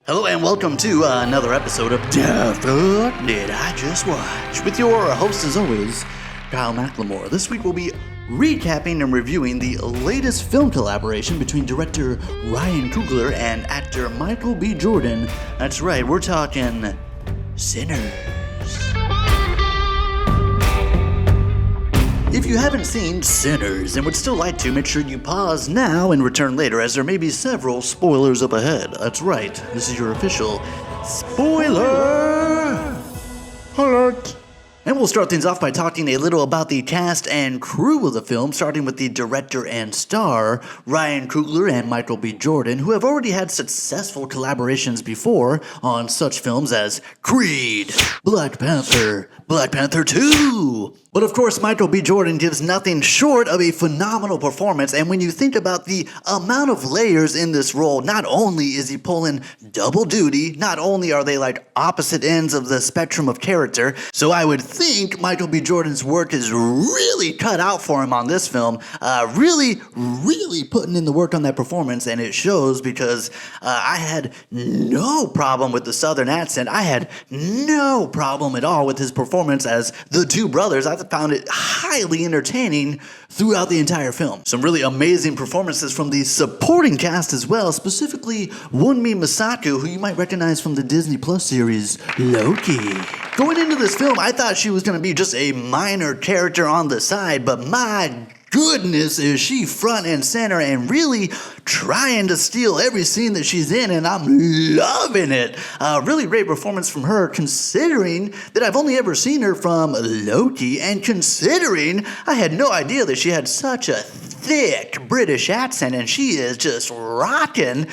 Hello and welcome to another episode of Dafuq Did I Just Watch? With your host as always, Kyle McLemore. This week we'll be recapping and reviewing the latest film collaboration between director Ryan Coogler and actor Michael B. Jordan. That's right, we're talking Sinners. If you haven't seen Sinners and would still like to, make sure you pause now and return later, as there may be several spoilers up ahead. That's right, this is your official spoiler alert. And we'll start things off by talking a little about the cast and crew of the film, starting with the director and star, Ryan Coogler and Michael B. Jordan, who have already had successful collaborations before on such films as Creed, Black Panther 2. But of course, Michael B. Jordan gives nothing short of a phenomenal performance, and when you think about the amount of layers in this role, not only is he pulling double duty, not only are they like opposite ends of the spectrum of character, so I would think Michael B. Jordan's work is really cut out for him on this film, really putting in the work on that performance, and it shows because I had no problem with the southern accent. I had no problem at all with his performance as the two brothers. I found it highly entertaining throughout the entire film. Some really amazing performances from the supporting cast as well, specifically Wunmi Mosaku, who you might recognize from the Disney Plus series Loki. Going into this film, I thought she was going to be just a minor character on the side, but my goodness, is she front and center and really trying to steal every scene that she's in, and I'm loving it. Really great performance from her, considering that I've only ever seen her from Loki, and considering I had no idea that she had such a thick British accent, and she is just rocking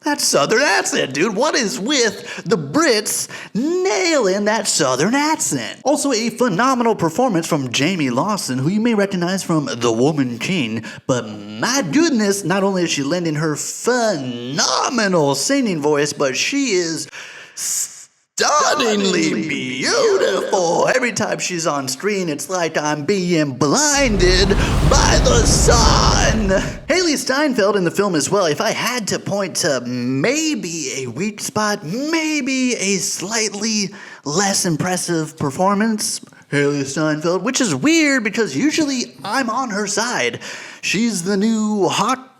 that southern accent, dude. What is with the Brits nailing that southern accent? Also, a phenomenal performance from Jayme Lawson, who you may recognize from The Woman King, but my goodness, not only is she lending her phenomenal singing voice, but she is stunningly beautiful. Every time she's on screen, it's like I'm being blinded by the sun. Hailee Steinfeld in the film as well. If I had to point to maybe a weak spot, maybe a slightly less impressive performance, Hailee Steinfeld, which is weird because usually I'm on her side. She's the new hot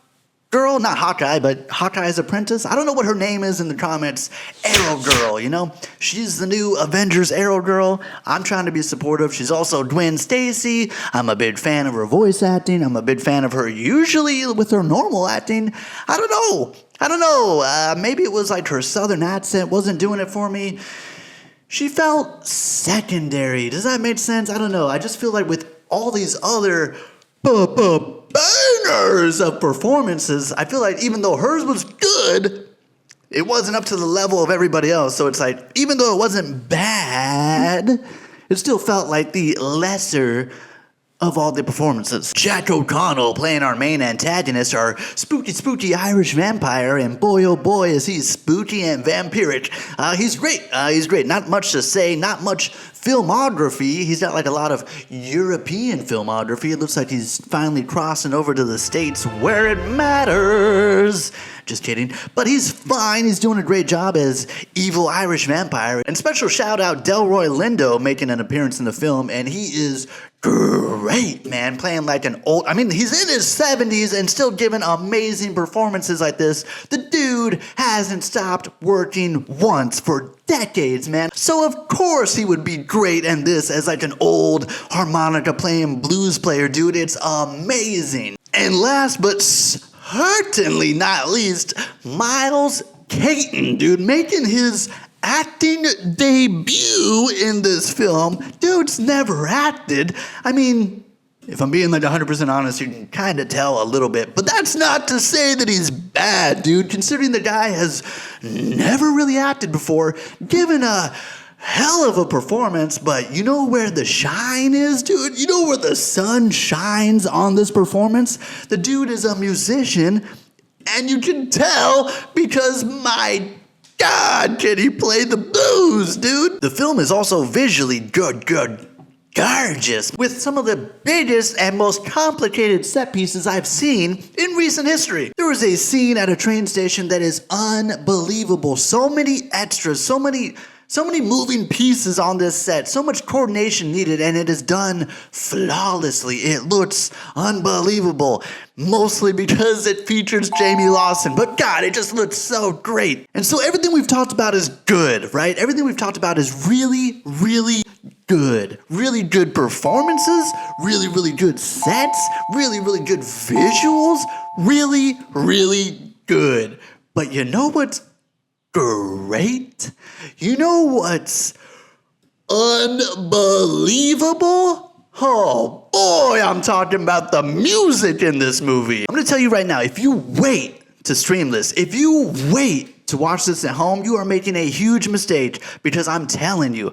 girl, not Hawkeye, but Hawkeye's apprentice. I don't know what her name is in the comics. Arrow Girl, you know? She's the new Avengers Arrow Girl. I'm trying to be supportive. She's also Gwen Stacy. I'm a big fan of her voice acting. I'm a big fan of her usually with her normal acting. I don't know. Maybe it was like her southern accent wasn't doing it for me. She felt secondary. Does that make sense? I don't know. I just feel like with all these other bangers of performances, I feel like even though hers was good, it wasn't up to the level of everybody else. So it's like, even though it wasn't bad, it still felt like the lesser of all the performances. Jack OConnell playing our main antagonist, our spooky Irish vampire, and boy oh boy is he spooky and vampiric. He's great. Not much to say, not much filmography. He's got like a lot of European filmography. It looks like he's finally crossing over to the States where it matters. Just kidding. But he's fine. He's doing a great job as evil Irish vampire. And special shout out Delroy Lindo making an appearance in the film, and he is great, man, playing like an old, he's in his 70s and still giving amazing performances like this. The dude hasn't stopped working once for decades, man. So of course he would be great in this as like an old harmonica playing blues player, dude. It's amazing. And last but certainly not least, Miles Caton, dude, making his acting debut in this film. Dude's never acted. If I'm being like 100% honest, you can kind of tell a little bit. But that's not to say that he's bad, dude. Considering the guy has never really acted before, given a hell of a performance. But you know where the shine is, dude? You know where the sun shines on this performance? The dude is a musician, and you can tell because my God, can he play the blues, dude? The film is also visually good. gorgeous, with some of the biggest and most complicated set pieces I've seen in recent history. There was a scene at a train station that is unbelievable. So many extras, so many moving pieces on this set, so much coordination needed, and it is done flawlessly. It looks unbelievable, mostly because it features Jayme Lawson, but God, it just looks so great. And so everything we've talked about is good, right? Everything we've talked about is really, really good. Really good performances, really, really good sets, really, really good visuals, really, really good. But you know what's great? You know what's unbelievable? Oh boy, I'm talking about the music in this movie. I'm gonna tell you right now, if you wait to stream this, if you wait to watch this at home, you are making a huge mistake, because I'm telling you,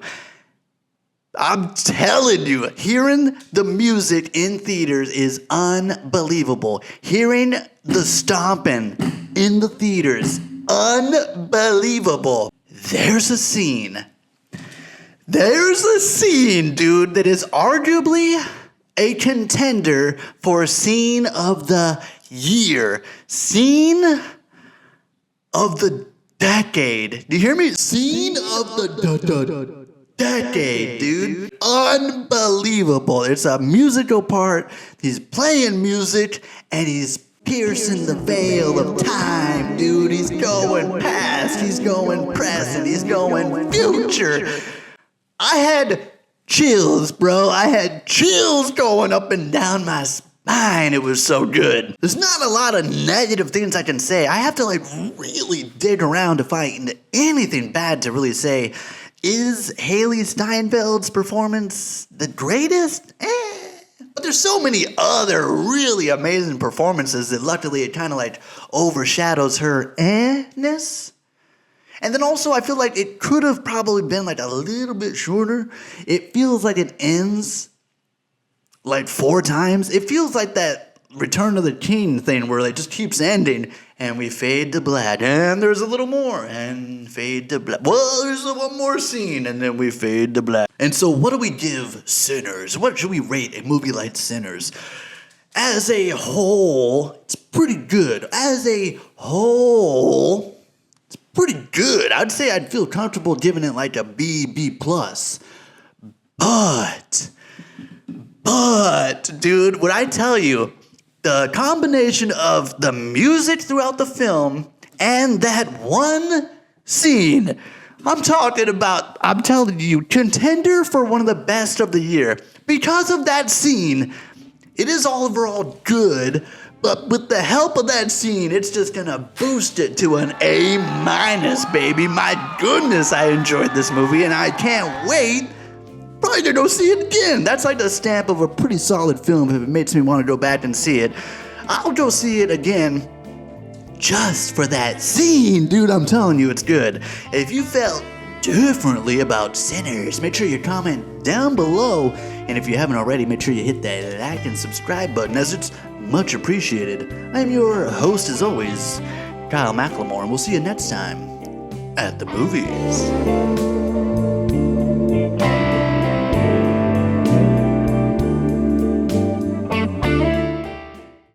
hearing the music in theaters is unbelievable. Hearing the stomping in the theaters, unbelievable. There's a scene, dude, that is arguably a contender for scene of the year. Scene of the decade. Do you hear me? Scene of the decade, dude. Unbelievable. It's a musical part. He's playing music and he's piercing the veil of time, dude. He's going past, he's going present, he's going future. I had chills, bro. I had chills going up and down my spine. It was so good. There's not a lot of negative things I can say. I have to really dig around to find anything bad to really say. Is Hailee Steinfeld's performance the greatest? But there's so many other really amazing performances that luckily it kind of overshadows her ness. And then also I feel like it could have probably been a little bit shorter. It feels like it ends 4 times. It feels like that Return of the King thing where it just keeps ending and we fade to black and there's a little more and fade to black. Well, there's one more scene and then we fade to black. And so what do we give Sinners? What should we rate a movie like Sinners? As a whole, it's pretty good. As a whole, it's pretty good. I'd say I'd feel comfortable giving it a B+. But, dude, what I tell you, the combination of the music throughout the film and that one scene, I'm telling you, contender for one of the best of the year. Because of that scene, it is overall good, but with the help of that scene, it's just gonna boost it to an A-, baby. My goodness, I enjoyed this movie, and I can't wait probably to go see it again. That's the stamp of a pretty solid film if it makes me want to go back and see it. I'll go see it again just for that scene, dude. I'm telling you, it's good. If you felt differently about Sinners, make sure you comment down below. And if you haven't already, make sure you hit that like and subscribe button, as it's much appreciated. I'm your host, as always, Kyle McLemore, and we'll see you next time at the movies.